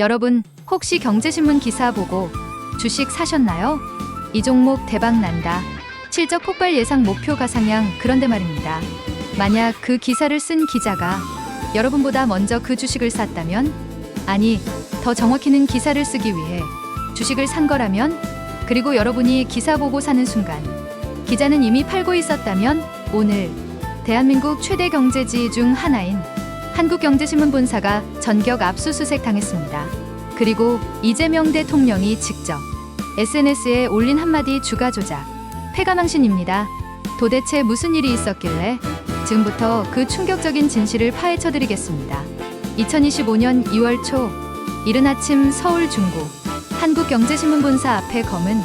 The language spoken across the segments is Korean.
여러분, 혹시 경제신문 기사 보고 주식 사셨나요? 이 종목 대박난다. 실적 폭발 예상 목표 가상향. 그런데 말입니다. 만약 그 기사를 쓴 기자가 여러분보다 먼저 그 주식을 샀다면, 아니, 더 정확히는 기사를 쓰기 위해 주식을 산 거라면, 그리고 여러분이 기사 보고 사는 순간 기자는 이미 팔고 있었다면, 오늘 대한민국 최대 경제지 중 하나인 한국경제신문 본사가 전격 압수수색 당했습니다. 그리고 이재명 대통령이 직접 SNS에 올린 한마디 주가 조작, 폐가망신입니다. 도대체 무슨 일이 있었길래? 지금부터 그 충격적인 진실을 파헤쳐드리겠습니다. 2025년 2월 초 이른 아침 서울 중구 한국경제신문 본사 앞에 검은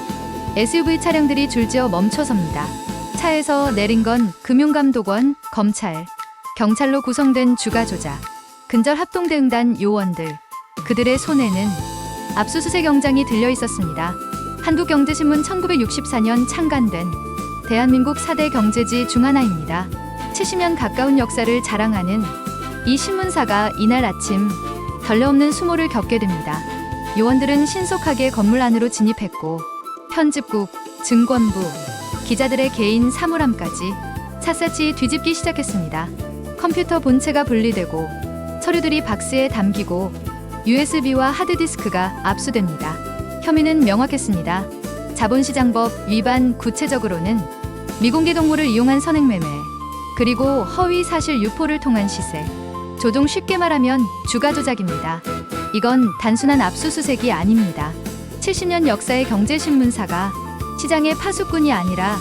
SUV 차량들이 줄지어 멈춰섭니다. 차에서 내린 건 금융감독원, 검찰, 경찰로 구성된 주가 조작, 근절 합동대응단 요원들. 그들의 손에는 압수수색 영장이 들려 있었습니다. 한국경제신문 1964년 창간된 대한민국 4대 경제지 중 하나입니다. 70년 가까운 역사를 자랑하는 이 신문사가 이날 아침 전례없는 수모를 겪게 됩니다. 요원들은 신속하게 건물 안으로 진입했고 편집국, 증권부, 기자들의 개인 사물함까지 샅샅이 뒤집기 시작했습니다. 컴퓨터 본체가 분리되고 서류들이 박스에 담기고 USB와 하드디스크가 압수됩니다. 혐의는 명확했습니다. 자본시장법 위반, 구체적으로는 미공개 동물을 이용한 선행매매, 그리고 허위 사실 유포를 통한 시세, 조종, 쉽게 말하면 주가 조작입니다. 이건 단순한 압수수색이 아닙니다. 70년 역사의 경제신문사가 시장의 파수꾼이 아니라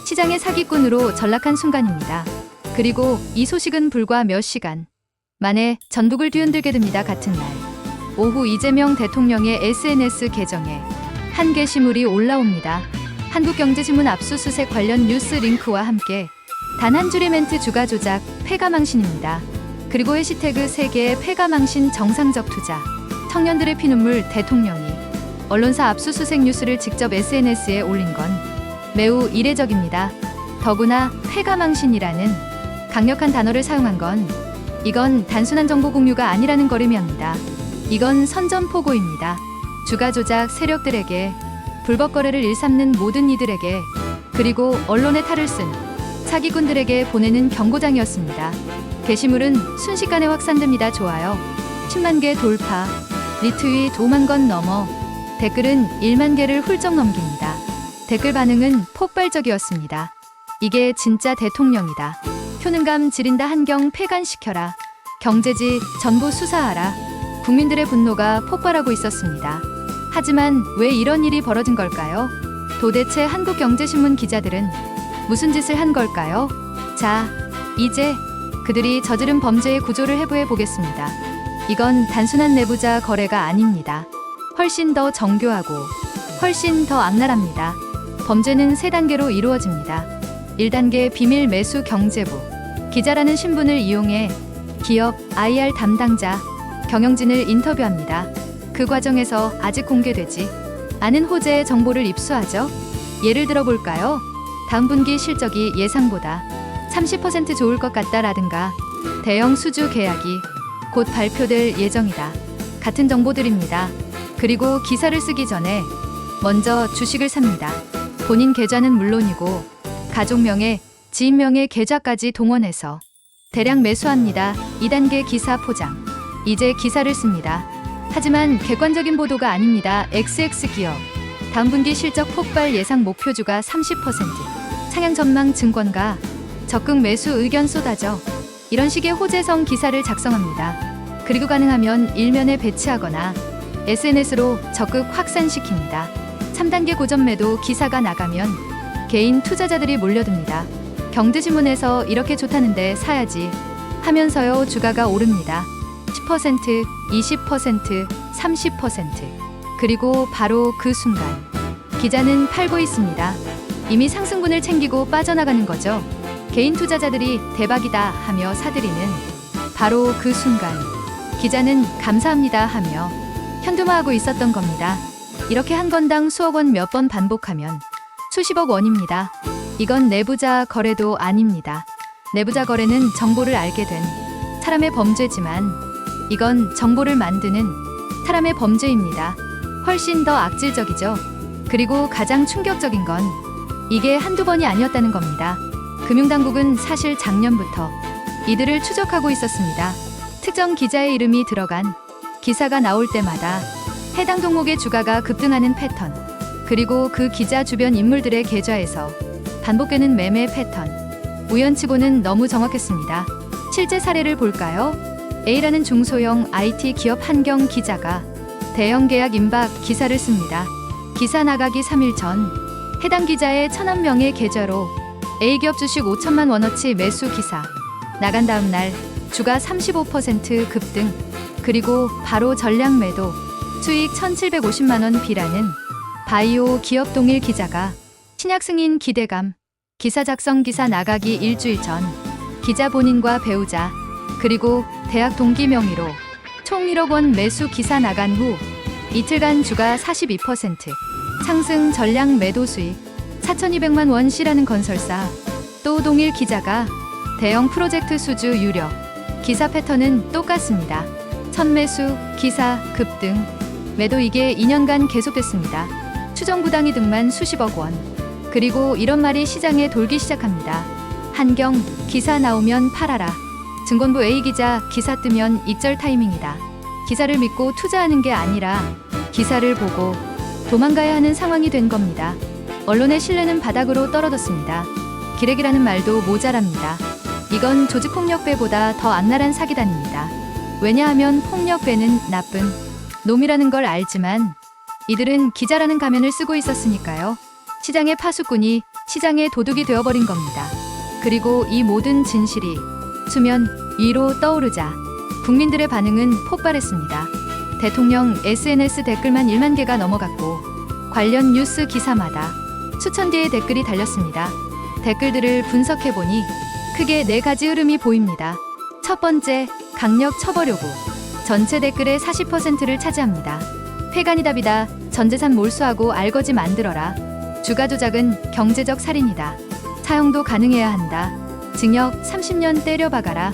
시장의 사기꾼으로 전락한 순간입니다. 그리고 이 소식은 불과 몇 시간 만에 전국을 뒤흔들게 됩니다. 같은 날 오후 이재명 대통령의 SNS 계정에 한 게시물이 올라옵니다. 한국경제신문 압수수색 관련 뉴스 링크와 함께 단 한 줄의 멘트, 주가 조작, 폐가망신입니다. 그리고 해시태그 3개의 폐가망신, 정상적 투자, 청년들의 피눈물. 대통령이 언론사 압수수색 뉴스를 직접 SNS에 올린 건 매우 이례적입니다. 더구나 폐가망신이라는 강력한 단어를 사용한 건, 이건 단순한 정보 공유가 아니라는 걸 의미합니다. 이건 선전포고입니다. 주가 조작 세력들에게, 불법 거래를 일삼는 모든 이들에게, 그리고 언론의 탈을 쓴 사기꾼들에게 보내는 경고장이었습니다. 게시물은 순식간에 확산됩니다. 좋아요 10만 개 돌파, 리트윗 5만 건 넘어 댓글은 1만 개를 훌쩍 넘깁니다. 댓글 반응은 폭발적이었습니다. 이게 진짜 대통령이다. 효능감 지린다. 한경 폐간시켜라. 경제지 전부 수사하라. 국민들의 분노가 폭발하고 있었습니다. 하지만 왜 이런 일이 벌어진 걸까요? 도대체 한국경제신문 기자들은 무슨 짓을 한 걸까요? 자, 이제 그들이 저지른 범죄의 구조를 해부해 보겠습니다. 이건 단순한 내부자 거래가 아닙니다. 훨씬 더 정교하고 훨씬 더 악랄합니다. 범죄는 3단계로 이루어집니다. 1단계 비밀 매수. 경제부 기자라는 신분을 이용해 기업 IR 담당자, 경영진을 인터뷰합니다. 그 과정에서 아직 공개되지 않은 호재의 정보를 입수하죠. 예를 들어 볼까요? 다음 분기 실적이 예상보다 30% 좋을 것 같다라든가 대형 수주 계약이 곧 발표될 예정이다 같은 정보들입니다. 그리고 기사를 쓰기 전에 먼저 주식을 삽니다. 본인 계좌는 물론이고 가족명의, 지인명의 계좌까지 동원해서 대량 매수합니다. 2단계 기사 포장. 이제 기사를 씁니다. 하지만 객관적인 보도가 아닙니다. XX기업 다음 분기 실적 폭발 예상 목표주가 30%, 상향 전망. 증권가 적극 매수 의견 쏟아져. 이런 식의 호재성 기사를 작성합니다. 그리고 가능하면 일면에 배치하거나 SNS로 적극 확산시킵니다. 3단계 고점 매도. 기사가 나가면 개인 투자자들이 몰려듭니다. 경제신문에서 이렇게 좋다는데 사야지 하면서요, 주가가 오릅니다. 10%, 20%, 30%. 그리고 바로 그 순간 기자는 팔고 있습니다. 이미 상승분을 챙기고 빠져나가는 거죠. 개인 투자자들이 대박이다 하며 사들이는 바로 그 순간 기자는 감사합니다 하며 현금화하고 있었던 겁니다. 이렇게 한 건당 수억 원 몇 번 반복하면 수십억 원입니다. 이건 내부자 거래도 아닙니다. 내부자 거래는 정보를 알게 된 사람의 범죄지만, 이건 정보를 만드는 사람의 범죄입니다. 훨씬 더 악질적이죠. 그리고 가장 충격적인 건 이게 한두 번이 아니었다는 겁니다. 금융당국은 사실 작년부터 이들을 추적하고 있었습니다. 특정 기자의 이름이 들어간 기사가 나올 때마다 해당 종목의 주가가 급등하는 패턴, 그리고 그 기자 주변 인물들의 계좌에서 반복되는 매매 패턴, 우연치고는 너무 정확했습니다. 실제 사례를 볼까요? A라는 중소형 IT 기업 한경 기자가 대형 계약 임박 기사를 씁니다. 기사 나가기 3일 전 해당 기자의 1,000명의 계좌로 A기업 주식 5천만 원어치 매수 기사 나간 다음 날 주가 35% 급등, 그리고 바로 전량 매도, 수익 1,750만 원 B라는 바이오 기업 동일 기자가 신약 승인 기대감 기사 작성 기사 나가기 일주일 전 기자 본인과 배우자 그리고 대학 동기 명의로 총 1억 원 매수 기사 나간 후 이틀간 주가 42% 상승, 전량 매도 수익 4,200만 원 C라는 건설사, 또 동일 기자가 대형 프로젝트 수주 유력 기사 패턴은 똑같습니다. 첫 매수 기사 급등 매도, 이게 2년간 계속됐습니다. 추정 부당이 등만 수십억 원. 그리고 이런 말이 시장에 돌기 시작합니다. 한경 기사 나오면 팔아라. 증권부 A 기자 기사 뜨면 익절 타이밍이다. 기사를 믿고 투자하는 게 아니라 기사를 보고 도망가야 하는 상황이 된 겁니다. 언론의 신뢰는 바닥으로 떨어졌습니다. 기레기라는 말도 모자랍니다. 이건 조직폭력배보다 더 악랄한 사기단입니다. 왜냐하면 폭력배는 나쁜 놈이라는 걸 알지만 이들은 기자라는 가면을 쓰고 있었으니까요. 시장의 파수꾼이 시장의 도둑이 되어버린 겁니다. 그리고 이 모든 진실이 수면 위로 떠오르자 국민들의 반응은 폭발했습니다. 대통령 SNS 댓글만 1만 개가 넘어갔고 관련 뉴스 기사마다 수천 개의 댓글이 달렸습니다. 댓글들을 분석해보니 크게 4가지 흐름이 보입니다. 첫 번째, 강력 처벌 요구. 전체 댓글의 40%를 차지합니다. 회간이답이다. 전재산 몰수하고 알거지 만들어라. 주가 조작은 경제적 살인이다. 사형도 가능해야 한다. 징역 30년 때려박아라.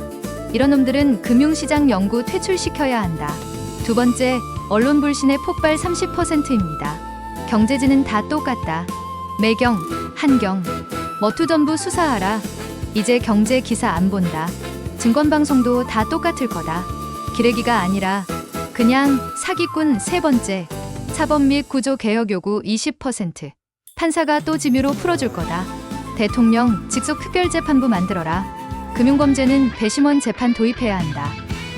이런 놈들은 금융시장 영구 퇴출시켜야 한다. 두 번째, 언론 불신의 폭발 30%입니다. 경제지는 다 똑같다. 매경, 한경, 머투 전부 수사하라. 이제 경제 기사 안 본다. 증권방송도 다 똑같을 거다. 기레기가 아니라 그냥 사기꾼. 세 번째, 사법 및 구조 개혁 요구 20%. 판사가 또 dim유로 풀어줄 거다. 대통령 직속 특별재판부 만들어라. 금융범죄는 배심원 재판 도입해야 한다.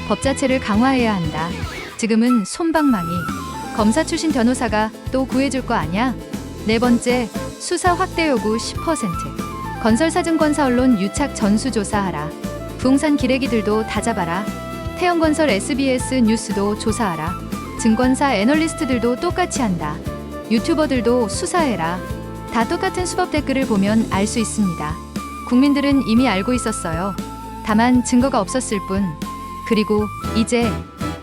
법 자체를 강화해야 한다. 지금은 솜방망이. 검사 출신 변호사가 또 구해줄 거 아냐? 네 번째, 수사 확대 요구 10%. 건설사증권사 언론 유착 전수조사하라. 부동산 기레기들도 다 잡아라. 태영건설 SBS 뉴스도 조사하라. 증권사 애널리스트들도 똑같이 한다. 유튜버들도 수사해라. 다 똑같은 수법 댓글을 보면 알 수 있습니다. 국민들은 이미 알고 있었어요. 다만 증거가 없었을 뿐. 그리고 이제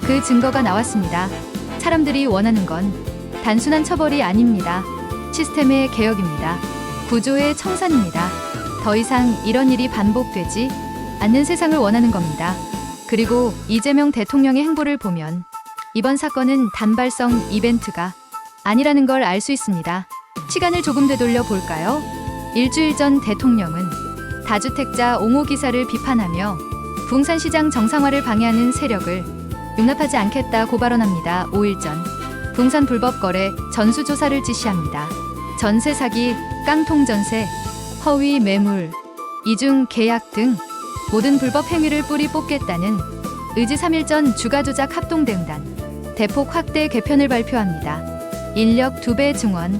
그 증거가 나왔습니다. 사람들이 원하는 건 단순한 처벌이 아닙니다. 시스템의 개혁입니다. 구조의 청산입니다. 더 이상 이런 일이 반복되지 않는 세상을 원하는 겁니다. 그리고 이재명 대통령의 행보를 보면 이번 사건은 단발성 이벤트가 아니라는 걸 알 수 있습니다. 시간을 조금 되돌려 볼까요? 일주일 전 대통령은 다주택자 옹호 기사를 비판하며 부동산 시장 정상화를 방해하는 세력을 용납하지 않겠다 고발언합니다. 5일 전 부동산 불법 거래 전수조사를 지시합니다. 전세 사기, 깡통 전세, 허위 매물, 이중 계약 등 모든 불법 행위를 뿌리 뽑겠다는 의지 3일 전 주가 조작 합동대응단 대폭 확대 개편을 발표합니다. 인력 2배 증원,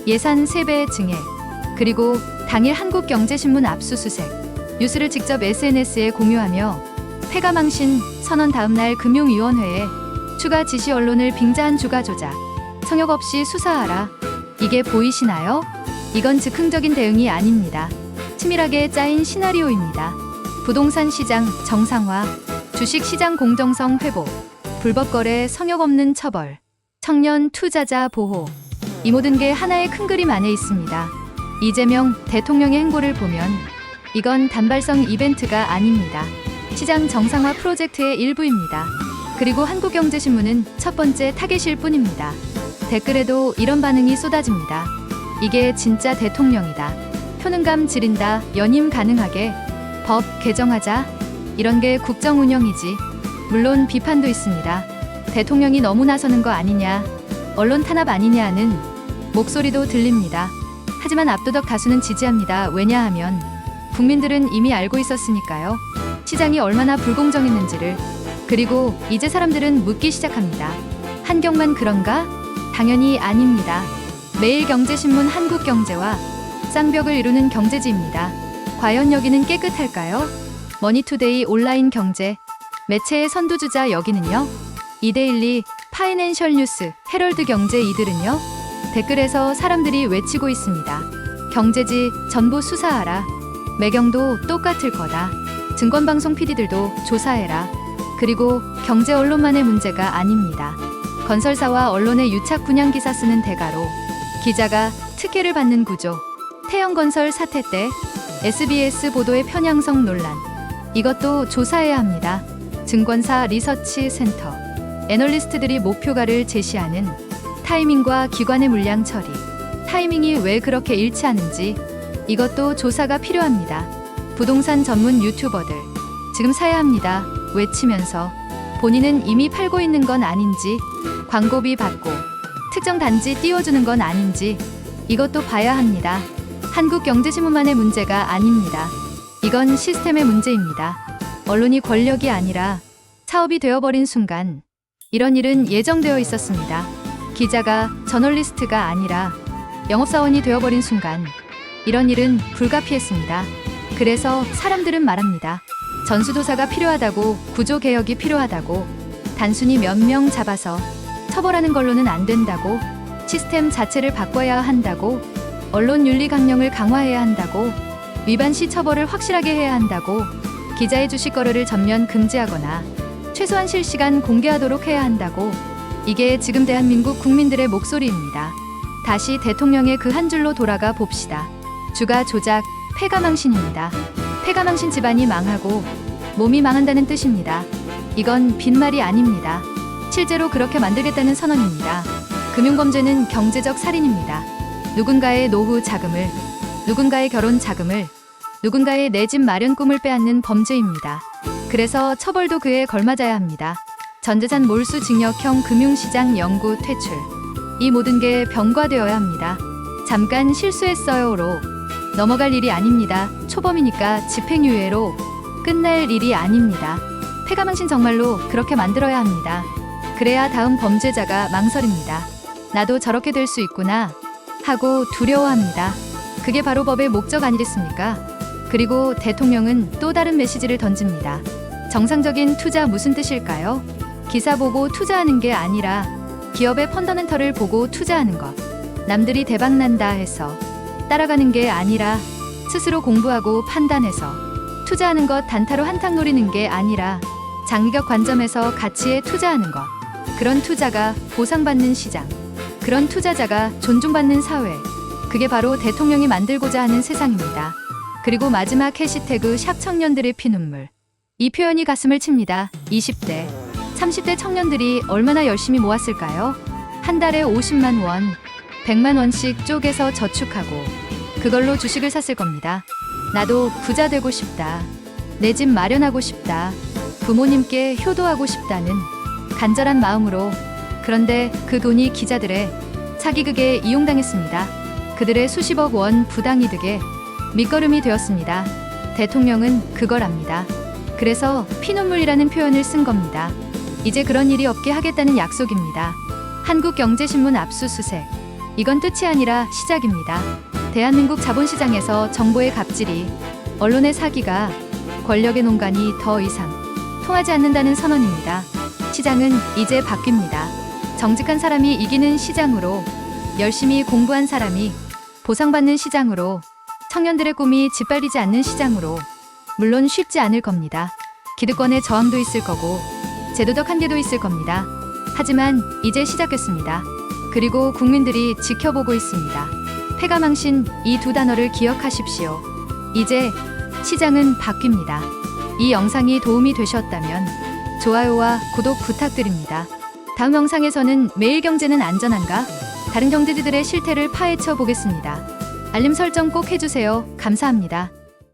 예산 3배 증액, 그리고 당일 한국경제신문 압수수색, 뉴스를 직접 SNS에 공유하며 폐가망신 선언 다음 날 금융위원회에 추가 지시 언론을 빙자한 주가 조작, 성역 없이 수사하라. 이게 보이시나요? 이건 즉흥적인 대응이 아닙니다. 치밀하게 짜인 시나리오입니다. 부동산 시장 정상화, 주식 시장 공정성 회복, 불법 거래 성역 없는 처벌, 청년 투자자 보호, 이 모든 게 하나의 큰 그림 안에 있습니다. 이재명 대통령의 행보를 보면 이건 단발성 이벤트가 아닙니다. 시장 정상화 프로젝트의 일부입니다. 그리고 한국경제신문은 첫 번째 타겟일 뿐입니다. 댓글에도 이런 반응이 쏟아집니다. 이게 진짜 대통령이다. 효능감 지린다. 연임 가능하게. 법 개정하자. 이런 게 국정 운영이지. 물론 비판도 있습니다. 대통령이 너무 나서는 거 아니냐. 언론 탄압 아니냐 하는 목소리도 들립니다. 하지만 압도적 다수는 지지합니다. 왜냐하면 국민들은 이미 알고 있었으니까요. 시장이 얼마나 불공정했는지를. 그리고 이제 사람들은 묻기 시작합니다. 한경만 그런가? 당연히 아닙니다. 매일경제신문 한국경제와 쌍벽을 이루는 경제지입니다. 과연 여기는 깨끗할까요? 머니투데이 온라인 경제 매체의 선두주자 여기는요? 이데일리, 파이낸셜 뉴스, 헤럴드 경제 이들은요? 댓글에서 사람들이 외치고 있습니다. 경제지 전부 수사하라. 매경도 똑같을 거다. 증권방송 PD들도 조사해라. 그리고 경제 언론만의 문제가 아닙니다. 건설사와 언론의 유착 분양 기사 쓰는 대가로 기자가 특혜를 받는 구조. 태영건설 사태 때 SBS 보도의 편향성 논란. 이것도 조사해야 합니다. 증권사 리서치 센터. 애널리스트들이 목표가를 제시하는 타이밍과 기관의 물량 처리. 타이밍이 왜 그렇게 일치하는지 이것도 조사가 필요합니다. 부동산 전문 유튜버들 지금 사야 합니다. 외치면서 본인은 이미 팔고 있는 건 아닌지, 광고비 받고 특정 단지 띄워주는 건 아닌지 이것도 봐야 합니다. 한국경제신문만의 문제가 아닙니다. 이건 시스템의 문제입니다. 언론이 권력이 아니라 사업이 되어버린 순간 이런 일은 예정되어 있었습니다. 기자가 저널리스트가 아니라 영업사원이 되어버린 순간 이런 일은 불가피했습니다. 그래서 사람들은 말합니다. 전수조사가 필요하다고, 구조개혁이 필요하다고, 단순히 몇 명 잡아서 처벌하는 걸로는 안 된다고, 시스템 자체를 바꿔야 한다고, 언론 윤리 강령을 강화해야 한다고, 위반 시 처벌을 확실하게 해야 한다고, 기자의 주식 거래를 전면 금지하거나 최소한 실시간 공개하도록 해야 한다고. 이게 지금 대한민국 국민들의 목소리입니다. 다시 대통령의 그 한 줄로 돌아가 봅시다. 주가 조작, 패가망신입니다. 패가망신 집안이 망하고 몸이 망한다는 뜻입니다. 이건 빈말이 아닙니다. 실제로 그렇게 만들겠다는 선언입니다. 금융범죄는 경제적 살인입니다. 누군가의 노후 자금을, 누군가의 결혼 자금을, 누군가의 내 집 마련 꿈을 빼앗는 범죄입니다. 그래서 처벌도 그에 걸맞아야 합니다. 전재산 몰수 징역형 금융시장 영구 퇴출. 이 모든 게 병과되어야 합니다. 잠깐 실수했어요로 넘어갈 일이 아닙니다. 초범이니까 집행유예로 끝날 일이 아닙니다. 패가망신 정말로 그렇게 만들어야 합니다. 그래야 다음 범죄자가 망설입니다. 나도 저렇게 될 수 있구나 하고 두려워합니다. 그게 바로 법의 목적 아니겠습니까? 그리고 대통령은 또 다른 메시지를 던집니다. 정상적인 투자 무슨 뜻일까요? 기사 보고 투자하는 게 아니라 기업의 펀더멘털을 보고 투자하는 것. 남들이 대박난다 해서 따라가는 게 아니라 스스로 공부하고 판단해서 투자하는 것. 단타로 한탕 노리는 게 아니라 장기적 관점에서 가치에 투자하는 것. 그런 투자가 보상받는 시장. 그런 투자자가 존중받는 사회. 그게 바로 대통령이 만들고자 하는 세상입니다. 그리고 마지막 해시태그 샵 청년들의 피눈물. 이 표현이 가슴을 칩니다. 20대, 30대 청년들이 얼마나 열심히 모았을까요? 한 달에 50만 원, 100만 원씩 쪼개서 저축하고 그걸로 주식을 샀을 겁니다. 나도 부자 되고 싶다. 내 집 마련하고 싶다. 부모님께 효도하고 싶다는 간절한 마음으로. 그런데 그 돈이 기자들의 사기극에 이용당했습니다. 그들의 수십억 원 부당이득에 밑거름이 되었습니다. 대통령은 그걸 압니다. 그래서 피눈물이라는 표현을 쓴 겁니다. 이제 그런 일이 없게 하겠다는 약속입니다. 한국경제신문 압수수색. 이건 끝이 아니라 시작입니다. 대한민국 자본시장에서 정보의 갑질이, 언론의 사기가, 권력의 농간이 더 이상 통하지 않는다는 선언입니다. 시장은 이제 바뀝니다. 정직한 사람이 이기는 시장으로, 열심히 공부한 사람이 보상받는 시장으로, 청년들의 꿈이 짓밟리지 않는 시장으로. 물론 쉽지 않을 겁니다. 기득권의 저항도 있을 거고 제도적 한계도 있을 겁니다. 하지만 이제 시작했습니다. 그리고 국민들이 지켜보고 있습니다. 패가망신, 이 두 단어를 기억하십시오. 이제 시장은 바뀝니다. 이 영상이 도움이 되셨다면 좋아요와 구독 부탁드립니다. 다음 영상에서는 매일 경제는 안전한가? 다른 경제지들의 실태를 파헤쳐 보겠습니다. 알림 설정 꼭 해주세요. 감사합니다.